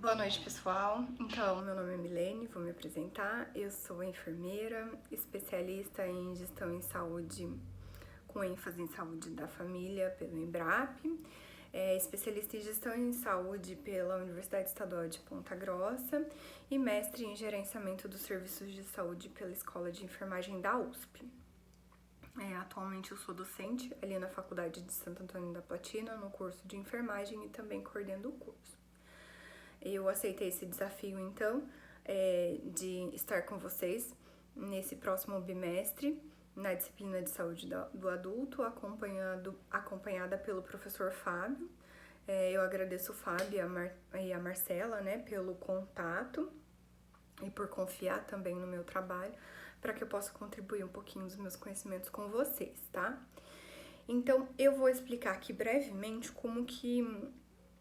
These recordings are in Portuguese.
Boa noite, pessoal. Então, meu nome é Milene, vou me apresentar. Eu sou enfermeira, especialista em gestão em saúde, com ênfase em saúde da família pelo Embrap, especialista em gestão em saúde pela Universidade Estadual de Ponta Grossa e mestre em gerenciamento dos serviços de saúde pela Escola de Enfermagem da USP. Atualmente eu sou docente ali na Faculdade de Santo Antônio da Platina, no curso de enfermagem e também coordeno o curso. Eu aceitei esse desafio, então, de estar com vocês nesse próximo bimestre, na disciplina de saúde do adulto, acompanhada pelo professor Fábio. Eu agradeço o Fábio e a Marcela, né, pelo contato e por confiar também no meu trabalho, para que eu possa contribuir um pouquinho dos meus conhecimentos com vocês, tá? Então, eu vou explicar aqui brevemente como que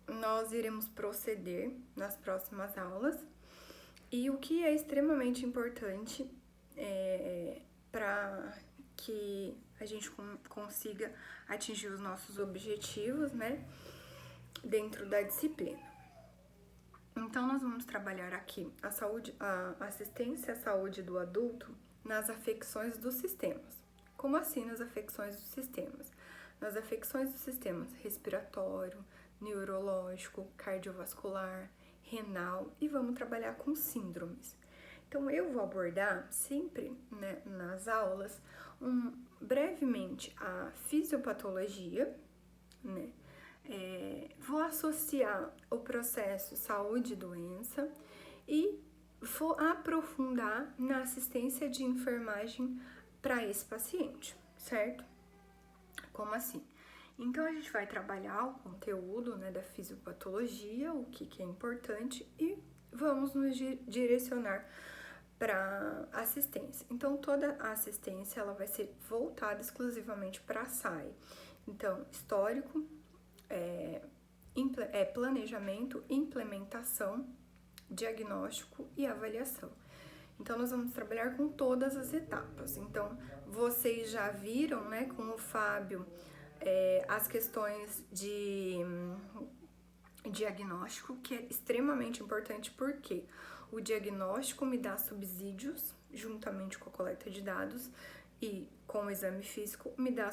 nós iremos proceder nas próximas aulas e o que é extremamente importante para que a gente consiga atingir os nossos objetivos, né, dentro da disciplina. Então, nós vamos trabalhar aqui a assistência à saúde do adulto nas afecções dos sistemas. Como assim nas afecções dos sistemas? Nas afecções dos sistemas respiratório, neurológico, cardiovascular, renal e vamos trabalhar com síndromes. Então, eu vou abordar sempre, né, nas aulas brevemente a fisiopatologia, né? Vou associar o processo saúde e doença e vou aprofundar na assistência de enfermagem para esse paciente, certo? Como assim? Então, a gente vai trabalhar o conteúdo, né, da fisiopatologia, o que é importante e vamos nos direcionar para assistência. Então, toda a assistência ela vai ser voltada exclusivamente para a SAI. Então, histórico, planejamento, implementação, diagnóstico e avaliação. Então, nós vamos trabalhar com todas as etapas. Então, vocês já viram, né, com o Fábio, as questões de diagnóstico, que é extremamente importante porque o diagnóstico me dá subsídios, juntamente com a coleta de dados, e com o exame físico me dá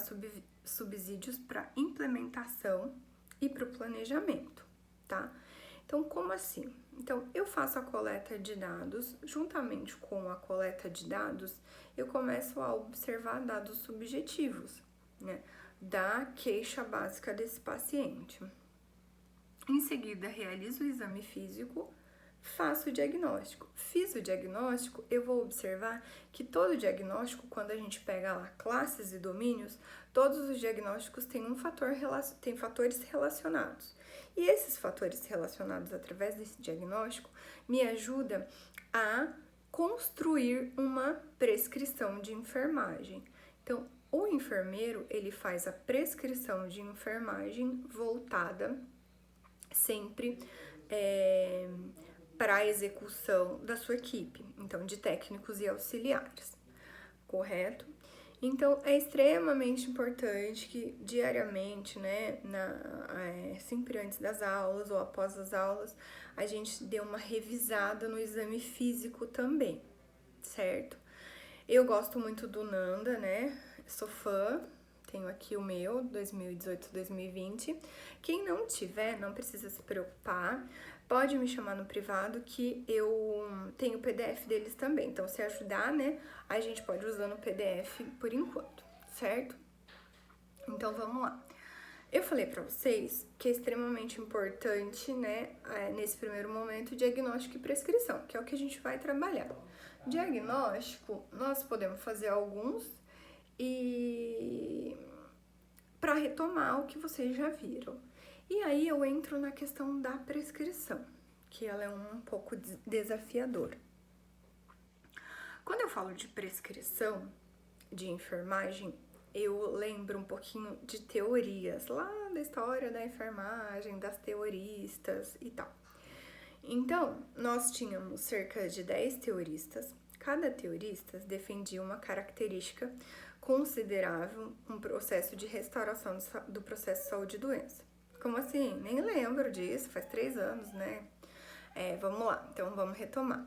subsídios para implementação e para o planejamento, tá? Então, como assim? Então, eu faço a coleta de dados, juntamente com a coleta de dados, eu começo a observar dados subjetivos, né, da queixa básica desse paciente. Em seguida, realizo o exame físico, faço o diagnóstico. Fiz o diagnóstico, eu vou observar que todo diagnóstico, quando a gente pega lá classes e domínios, todos os diagnósticos têm têm fatores relacionados. E esses fatores relacionados através desse diagnóstico me ajuda a construir uma prescrição de enfermagem. Então, o enfermeiro, ele faz a prescrição de enfermagem voltada sempre para a execução da sua equipe, então de técnicos e auxiliares, correto? Então, é extremamente importante que diariamente, né, sempre antes das aulas ou após as aulas, a gente dê uma revisada no exame físico também, certo? Eu gosto muito do Nanda, né, sou fã, tenho aqui o meu, 2018-2020. Quem não tiver, não precisa se preocupar, pode me chamar no privado que eu tenho o PDF deles também. Então, se ajudar, né, a gente pode usar no PDF por enquanto, certo? Então, vamos lá. Eu falei para vocês que é extremamente importante, né, nesse primeiro momento, diagnóstico e prescrição, que é o que a gente vai trabalhar. Diagnóstico, nós podemos fazer alguns e para retomar o que vocês já viram. E aí eu entro na questão da prescrição, que ela é um pouco desafiadora. Quando eu falo de prescrição de enfermagem, eu lembro um pouquinho de teorias lá da história da enfermagem, das teoristas e tal. Então, nós tínhamos cerca de 10 teoristas. Cada teorista defendia uma característica considerável, um processo de restauração do processo de saúde e doença. Como assim? Nem lembro disso, faz 3 anos, né? Vamos lá, então vamos retomar.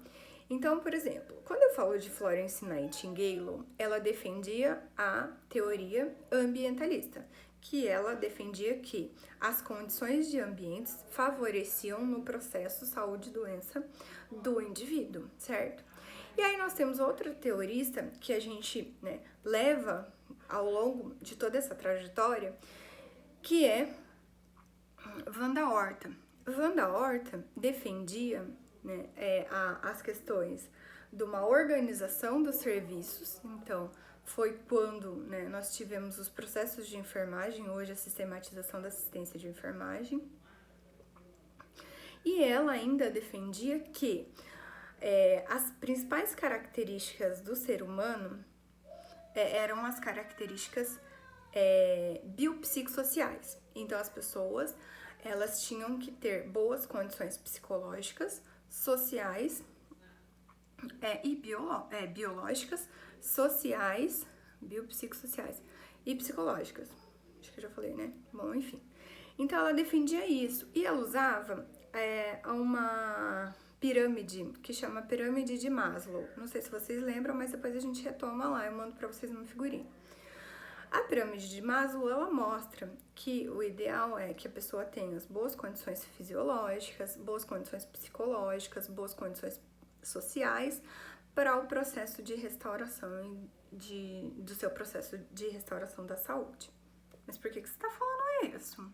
Então, por exemplo, quando eu falo de Florence Nightingale, ela defendia a teoria ambientalista, que ela defendia que as condições de ambientes favoreciam no processo saúde e doença do indivíduo, certo? E aí nós temos outra teorista que a gente, né, leva ao longo de toda essa trajetória, que é Wanda Horta. Wanda Horta defendia, né, as questões de uma organização dos serviços. Então, foi quando, né, nós tivemos os processos de enfermagem, hoje a sistematização da assistência de enfermagem. E ela ainda defendia que as principais características do ser humano eram as características biopsicossociais. Então, as pessoas, elas tinham que ter boas condições psicológicas, sociais e biológicas, sociais, biopsicossociais e psicológicas. Acho que eu já falei, né? Bom, enfim. Então, ela defendia isso. E ela usava uma pirâmide que chama Pirâmide de Maslow. Não sei se vocês lembram, mas depois a gente retoma lá. Eu mando pra vocês uma figurinha. A pirâmide de Maslow, ela mostra que o ideal é que a pessoa tenha as boas condições fisiológicas, boas condições psicológicas, boas condições sociais para o processo de restauração do seu processo de restauração da saúde. Mas por que você tá falando isso?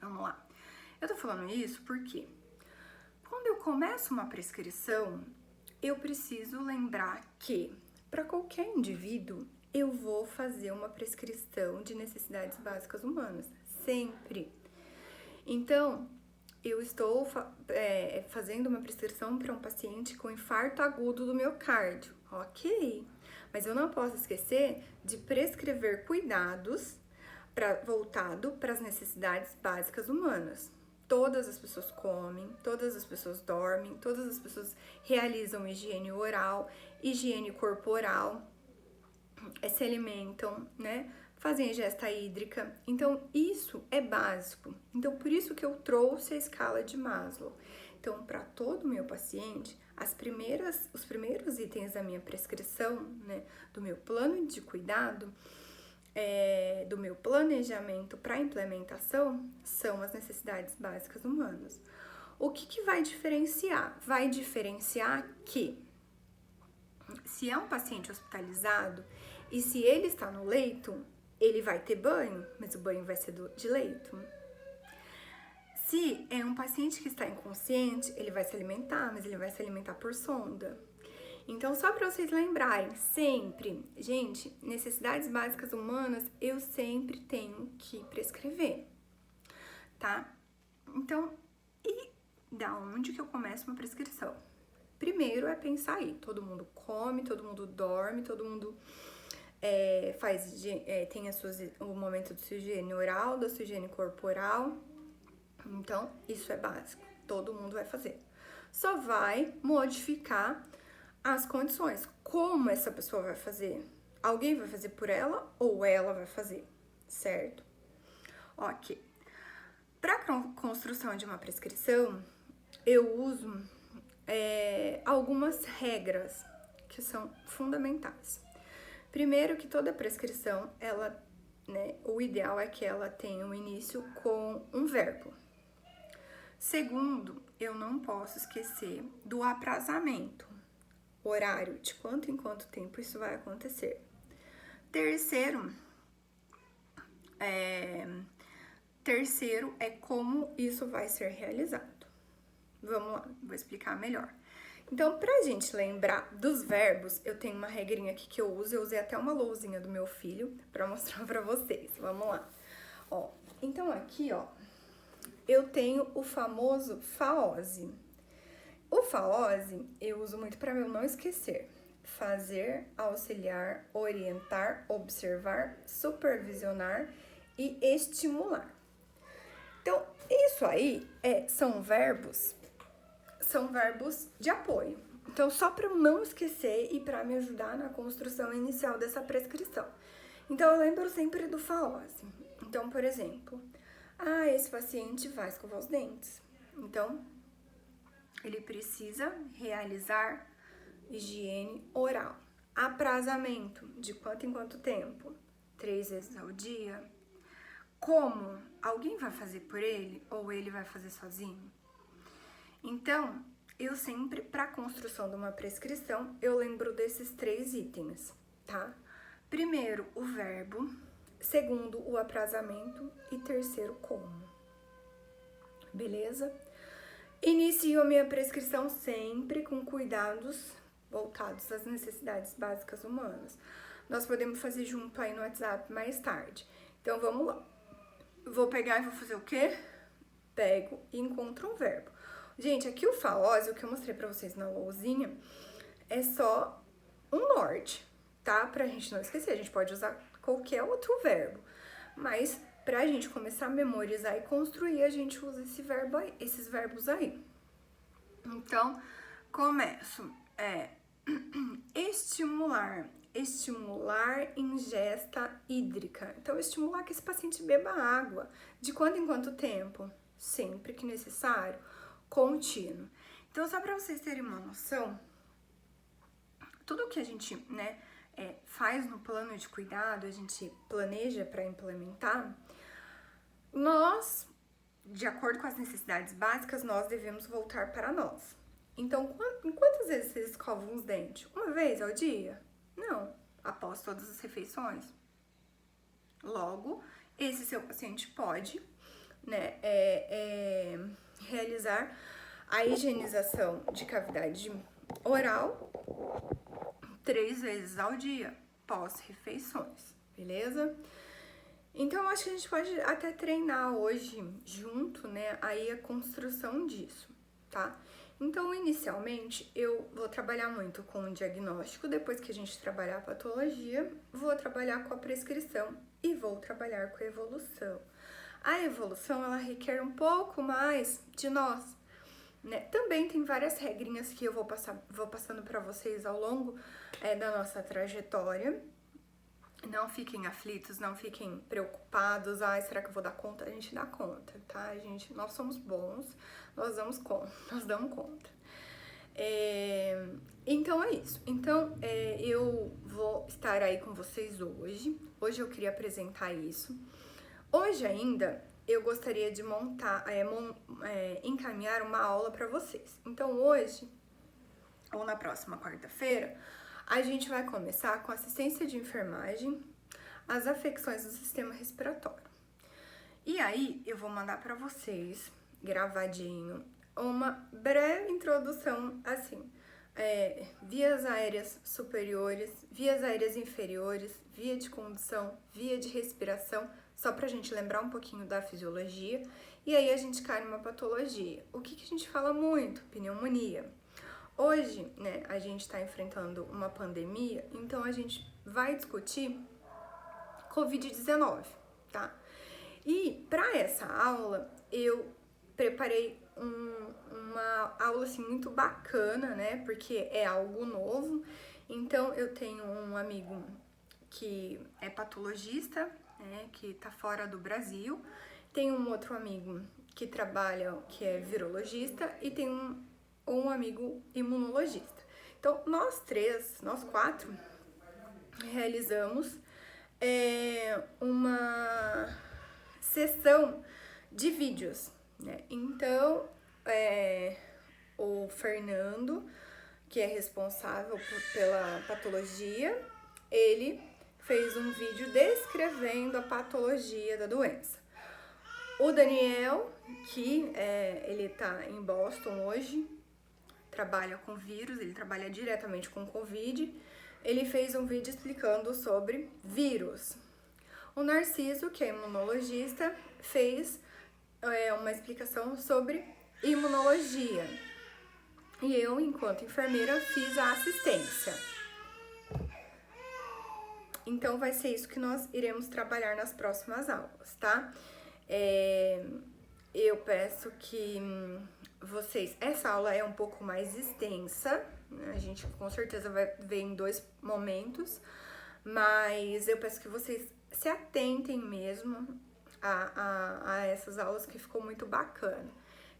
Vamos lá. Eu tô falando isso porque quando eu começo uma prescrição, eu preciso lembrar que para qualquer indivíduo eu vou fazer uma prescrição de necessidades básicas humanas, sempre. Então, eu estou fazendo uma prescrição para um paciente com infarto agudo do miocárdio, ok? Mas eu não posso esquecer de prescrever cuidados voltado para as necessidades básicas humanas. Todas as pessoas comem, todas as pessoas dormem, todas as pessoas realizam higiene oral, higiene corporal, se alimentam, né? Fazem ingesta hídrica. Então, isso é básico. Então, por isso que eu trouxe a escala de Maslow. Então, para todo o meu paciente, os primeiros itens da minha prescrição, né? Do meu plano de cuidado, do meu planejamento para implementação, são as necessidades básicas humanas. O que vai diferenciar? Vai diferenciar que, se é um paciente hospitalizado e se ele está no leito, ele vai ter banho, mas o banho vai ser de leito. Se é um paciente que está inconsciente, ele vai se alimentar, mas ele vai se alimentar por sonda. Então, só para vocês lembrarem, sempre, gente, necessidades básicas humanas, eu sempre tenho que prescrever, tá? Então, e da onde que eu começo uma prescrição? Primeiro é pensar aí, todo mundo come, todo mundo dorme, todo mundo tem o momento da sua higiene oral, da sua higiene corporal. Então, isso é básico, todo mundo vai fazer. Só vai modificar as condições. Como essa pessoa vai fazer? Alguém vai fazer por ela ou ela vai fazer, certo? Ok. Para construção de uma prescrição, eu uso algumas regras que são fundamentais. Primeiro, que toda prescrição, o ideal é que ela tenha um início com um verbo. Segundo, eu não posso esquecer do aprazamento, horário, de quanto em quanto tempo isso vai acontecer. Terceiro é como isso vai ser realizado. Vamos lá, vou explicar melhor. Então, pra gente lembrar dos verbos, eu tenho uma regrinha aqui que eu usei até uma lousinha do meu filho pra mostrar pra vocês. Vamos lá. Ó, então aqui, ó, eu tenho o famoso FAOSE. O FAOSE eu uso muito para eu não esquecer. Fazer, auxiliar, orientar, observar, supervisionar e estimular. Então, isso aí são verbos de apoio. Então, só para eu não esquecer e para me ajudar na construção inicial dessa prescrição. Então, eu lembro sempre do FAOSE. Então, por exemplo, esse paciente vai escovar os dentes. Então, ele precisa realizar higiene oral. Aprazamento, de quanto em quanto tempo? 3 vezes ao dia. Como? Alguém vai fazer por ele ou ele vai fazer sozinho? Então, eu sempre, para a construção de uma prescrição, eu lembro desses 3 itens, tá? Primeiro, o verbo. Segundo, o aprazamento. E terceiro, como. Beleza? Inicio a minha prescrição sempre com cuidados voltados às necessidades básicas humanas. Nós podemos fazer junto aí no WhatsApp mais tarde. Então, vamos lá. Vou pegar e vou fazer o quê? Pego e encontro um verbo. Gente, aqui o falose, o que eu mostrei pra vocês na lousinha, é só um norte, tá? Pra gente não esquecer, a gente pode usar qualquer outro verbo. Mas pra gente começar a memorizar e construir, a gente usa esses verbos aí. Então, começo. Estimular. Estimular ingesta hídrica. Então, estimular que esse paciente beba água. De quando em quanto tempo? Sempre que necessário. Contínuo. Então, só para vocês terem uma noção, tudo que a gente, faz no plano de cuidado, a gente planeja para implementar, nós, de acordo com as necessidades básicas, nós devemos voltar para nós. Então, quantas vezes vocês escovam os dentes? Uma vez ao dia? Não, após todas as refeições. Logo, esse seu paciente pode, realizar a higienização de cavidade oral 3 vezes ao dia, pós-refeições, beleza? Então, eu acho que a gente pode até treinar hoje junto, aí a construção disso, tá? Então, inicialmente, eu vou trabalhar muito com o diagnóstico, depois que a gente trabalhar a patologia, vou trabalhar com a prescrição e vou trabalhar com a evolução. A evolução, ela requer um pouco mais de nós, Também tem várias regrinhas que eu vou passando para vocês ao longo da nossa trajetória. Não fiquem aflitos, não fiquem preocupados. Será que eu vou dar conta? A gente dá conta, tá? Nós somos bons, nós damos conta. Então é isso. Então eu vou estar aí com vocês hoje. Hoje eu queria apresentar isso. Hoje ainda eu gostaria de encaminhar uma aula para vocês. Então hoje, ou na próxima quarta-feira, a gente vai começar com assistência de enfermagem, as afecções do sistema respiratório. E aí, eu vou mandar para vocês, gravadinho, uma breve introdução, assim, vias aéreas superiores, vias aéreas inferiores, via de condução, via de respiração, só pra gente lembrar um pouquinho da fisiologia. E aí, a gente cai numa patologia. O que a gente fala muito? Pneumonia. Hoje, a gente está enfrentando uma pandemia, então a gente vai discutir Covid-19, tá? E para essa aula, eu preparei uma aula, assim, muito bacana, Porque é algo novo. Então, eu tenho um amigo que é patologista, que tá fora do Brasil. Tem um outro amigo que trabalha, que é virologista, e tem um amigo imunologista. Então, nós 4, realizamos uma sessão de vídeos, Então, o Fernando, que é responsável pela patologia, ele fez um vídeo descrevendo a patologia da doença. O Daniel, que ele tá em Boston hoje, trabalha com vírus, ele trabalha diretamente com Covid, ele fez um vídeo explicando sobre vírus. O Narciso, que é imunologista, fez uma explicação sobre imunologia. E eu, enquanto enfermeira, fiz a assistência. Então, vai ser isso que nós iremos trabalhar nas próximas aulas, tá? Eu peço que vocês... Essa aula é um pouco mais extensa, A gente com certeza vai ver em 2 momentos, mas eu peço que vocês se atentem mesmo a essas aulas, que ficou muito bacana.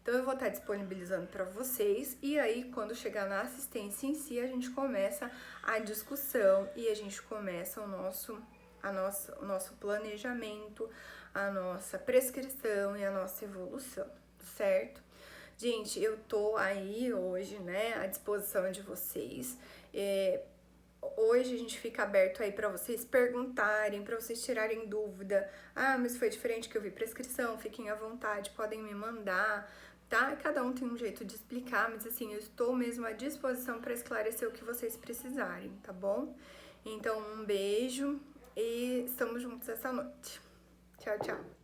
Então eu vou estar disponibilizando para vocês e aí quando chegar na assistência em si, a gente começa a discussão e a gente começa o nosso planejamento, a nossa prescrição e a nossa evolução, certo? Gente, eu tô aí hoje, né, à disposição de vocês. Hoje a gente fica aberto aí para vocês perguntarem, para vocês tirarem dúvida. Ah, mas foi diferente que eu vi prescrição, fiquem à vontade, podem me mandar, tá? Cada um tem um jeito de explicar, mas assim, eu estou mesmo à disposição para esclarecer o que vocês precisarem, tá bom? Então, um beijo e estamos juntos essa noite. Tchau, tchau.